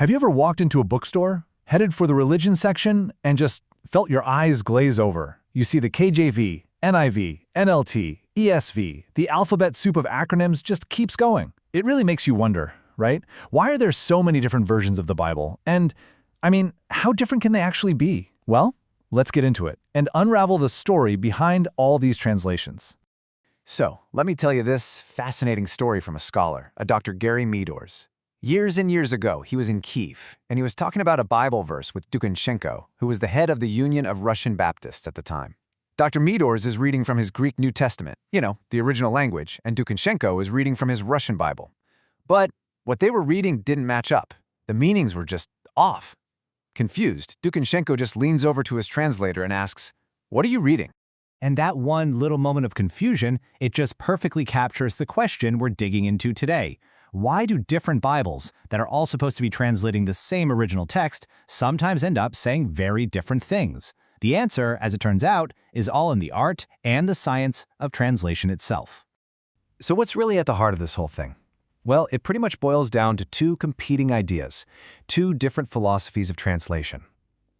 Have you ever walked into a bookstore, headed for the religion section, and just felt your eyes glaze over? You see the KJV, NIV, NLT, ESV, the alphabet soup of acronyms just keeps going. It really makes you wonder, right? Why are there so many different versions of the Bible? And, how different can they actually be? Well, let's get into it and unravel the story behind all these translations. So, let me tell you this fascinating story from a scholar, a Dr. Gary Meadors. Years and years ago, he was in Kyiv, and he was talking about a Bible verse with Dukhanchenko, who was the head of the Union of Russian Baptists at the time. Dr. Meadors is reading from his Greek New Testament, the original language, and Dukhanchenko is reading from his Russian Bible. But what they were reading didn't match up. The meanings were just off. Confused, Dukhanchenko just leans over to his translator and asks, "What are you reading?" And that one little moment of confusion, it just perfectly captures the question we're digging into today. Why do different Bibles that are all supposed to be translating the same original text sometimes end up saying very different things? The answer, as it turns out, is all in the art and the science of translation itself. So what's really at the heart of this whole thing? Well, it pretty much boils down to two competing ideas, two different philosophies of translation.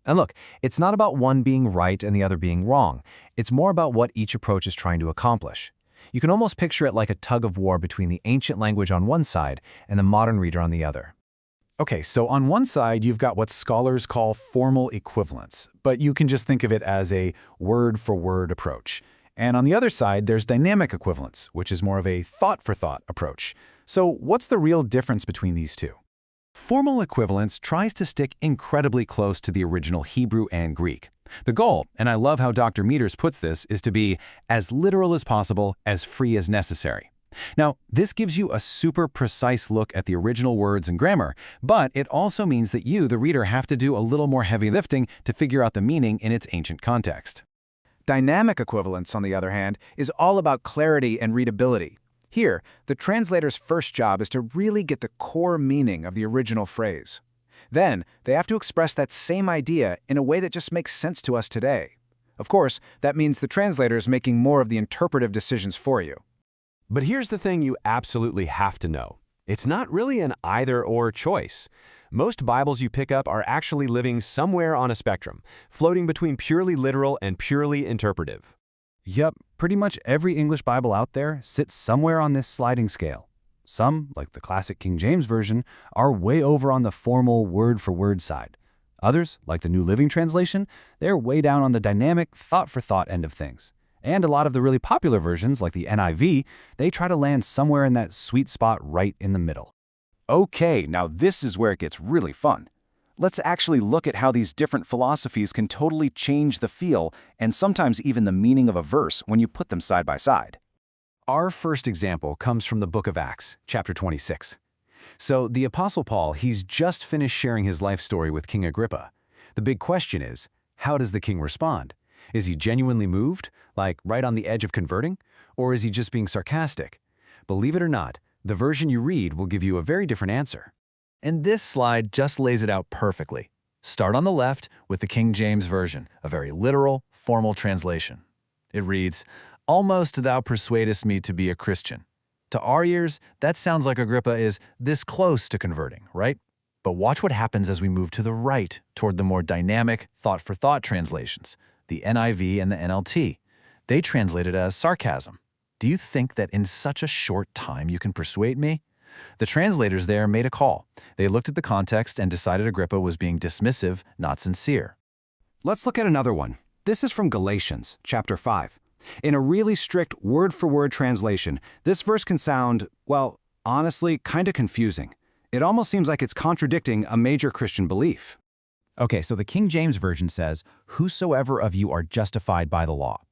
And look, it's not about one being right and the other being wrong. It's more about what each approach is trying to accomplish. You can almost picture it like a tug of war between the ancient language on one side and the modern reader on the other. Okay, so on one side, you've got what scholars call formal equivalence, but you can just think of it as a word-for-word approach. And on the other side, there's dynamic equivalence, which is more of a thought-for-thought approach. So what's the real difference between these two? Formal equivalence tries to stick incredibly close to the original Hebrew and Greek. The goal, and I love how Dr. Meadors puts this, is to be as literal as possible, as free as necessary. Now, this gives you a super precise look at the original words and grammar, but it also means that you, the reader, have to do a little more heavy lifting to figure out the meaning in its ancient context. Dynamic equivalence, on the other hand, is all about clarity and readability. Here, the translator's first job is to really get the core meaning of the original phrase. Then, they have to express that same idea in a way that just makes sense to us today. Of course, that means the translator is making more of the interpretive decisions for you. But here's the thing you absolutely have to know. It's not really an either-or choice. Most Bibles you pick up are actually living somewhere on a spectrum, floating between purely literal and purely interpretive. Yup, pretty much every English Bible out there sits somewhere on this sliding scale. Some, like the classic King James Version, are way over on the formal word-for-word side. Others, like the New Living Translation, they're way down on the dynamic, thought-for-thought end of things. And a lot of the really popular versions, like the NIV, they try to land somewhere in that sweet spot right in the middle. Okay, now this is where it gets really fun. Let's actually look at how these different philosophies can totally change the feel and sometimes even the meaning of a verse when you put them side by side. Our first example comes from the book of Acts, chapter 26. So the Apostle Paul, he's just finished sharing his life story with King Agrippa. The big question is, how does the king respond? Is he genuinely moved, like right on the edge of converting? Or is he just being sarcastic? Believe it or not, the version you read will give you a very different answer. And this slide just lays it out perfectly. Start on the left with the King James Version, a very literal, formal translation. It reads, "Almost thou persuadest me to be a Christian." To our ears, that sounds like Agrippa is this close to converting, right? But watch what happens as we move to the right, toward the more dynamic, thought-for-thought translations, the NIV and the NLT. They translate it as sarcasm. Do you think that in such a short time you can persuade me? The translators there made a call. They looked at the context and decided Agrippa was being dismissive, not sincere. Let's look at another one. This is from Galatians, chapter 5. In a really strict word-for-word translation, this verse can sound, well, honestly, kind of confusing. It almost seems like it's contradicting a major Christian belief. Okay, so the King James Version says, "Whosoever of you are justified by the law."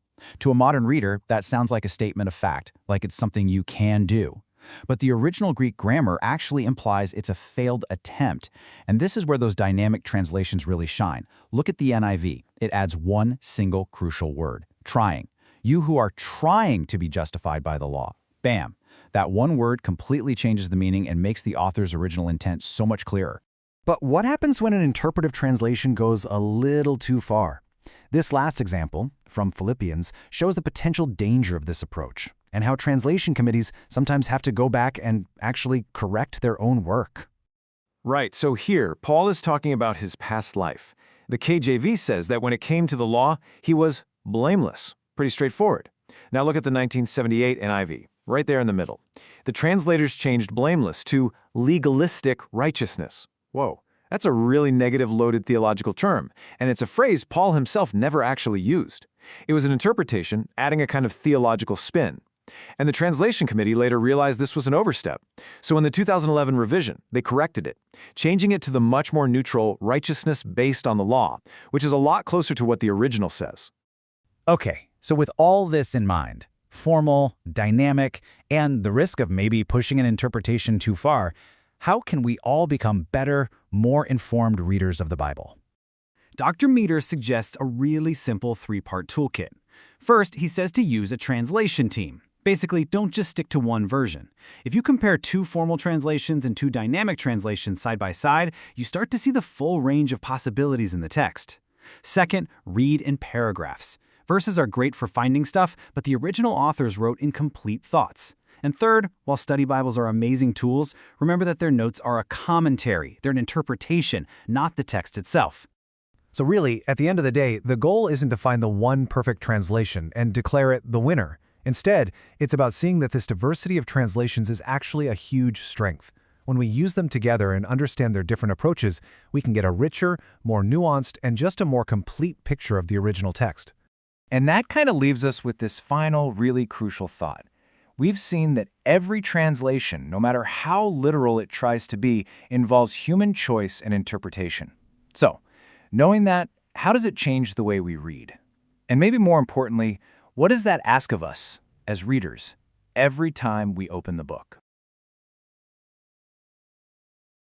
To a modern reader, that sounds like a statement of fact, like it's something you can do. But the original Greek grammar actually implies it's a failed attempt. And this is where those dynamic translations really shine. Look at the NIV. It adds one single crucial word, trying. You who are trying to be justified by the law. Bam. That one word completely changes the meaning and makes the author's original intent so much clearer. But what happens when an interpretive translation goes a little too far? This last example, from Philippians, shows the potential danger of this approach and how translation committees sometimes have to go back and actually correct their own work. Right, so here, Paul is talking about his past life. The KJV says that when it came to the law, he was blameless. Pretty straightforward. Now look at the 1978 NIV, right there in the middle. The translators changed blameless to legalistic righteousness. Whoa, that's a really negative-loaded theological term, and it's a phrase Paul himself never actually used. It was an interpretation, adding a kind of theological spin. And the translation committee later realized this was an overstep. So in the 2011 revision, they corrected it, changing it to the much more neutral righteousness based on the law, which is a lot closer to what the original says. Okay, so with all this in mind, formal, dynamic, and the risk of maybe pushing an interpretation too far, how can we all become better, more informed readers of the Bible? Dr. Meadors suggests a really simple three-part toolkit. First, he says to use a translation team. Basically, don't just stick to one version. If you compare two formal translations and two dynamic translations side by side, you start to see the full range of possibilities in the text. Second, read in paragraphs. Verses are great for finding stuff, but the original authors wrote incomplete thoughts. And third, while study Bibles are amazing tools, remember that their notes are a commentary. They're an interpretation, not the text itself. So really, at the end of the day, the goal isn't to find the one perfect translation and declare it the winner. Instead, it's about seeing that this diversity of translations is actually a huge strength. When we use them together and understand their different approaches, we can get a richer, more nuanced, and just a more complete picture of the original text. And that kind of leaves us with this final, really crucial thought. We've seen that every translation, no matter how literal it tries to be, involves human choice and interpretation. So, knowing that, how does it change the way we read? And maybe more importantly, what does that ask of us, as readers, every time we open the book?